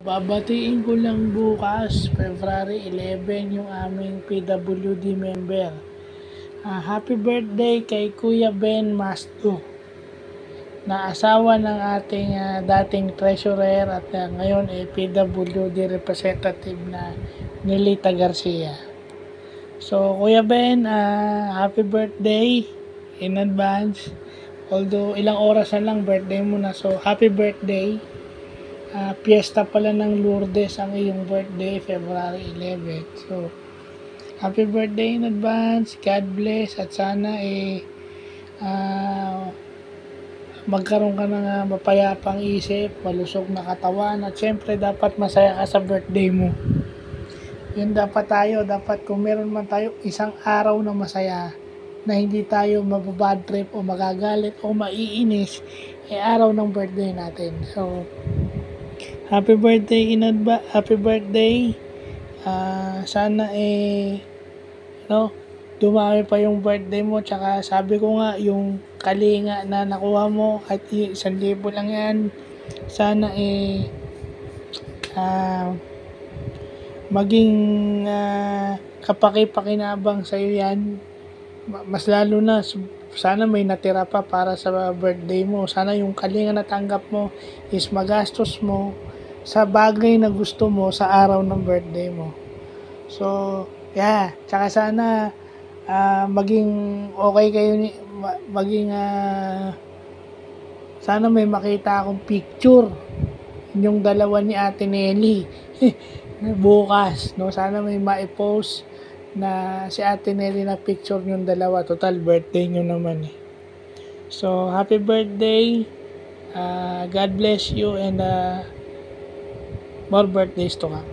Babatiin ko lang bukas, February 11, yung aming PWD member. Happy birthday kay Kuya Ben Masdo, na asawa ng ating dating treasurer at ngayon ay PWD representative na Nelita Garcia. So, Kuya Ben, happy birthday in advance. Although ilang oras na lang birthday mo na, so happy birthday. Piyesta pala ng Lourdes ang iyong birthday, February 11. So, happy birthday in advance. God bless at sana magkaroon ka ng mapayapang isip, malusog na katawan at syempre dapat masaya ka sa birthday mo. Yun dapat kung meron man tayo isang araw na masaya na hindi tayo mababad trip o magagalit o maiinis, araw ng birthday natin. So, happy birthday in advance, happy birthday. Sana dumami pa yung birthday mo. Tsaka sabi ko nga, yung kalinga na nakuha mo, at 1,000 lang yan. Sana maging kapaki-pakinabang sa'yo yan. Mas lalo na, sana may natira pa para sa birthday mo. Sana yung kalinga na tanggap mo is magastos mo sa bagay na gusto mo sa araw ng birthday mo. So, yeah. Tsaka sana maging okay kayo, sana may makita akong picture yung dalawa ni Ate Nelly bukas, no? Sana may ma-post na si Ate Nelly na picture yung dalawa. Total, birthday nyo naman eh. So, happy birthday. God bless you and more birthdays to come.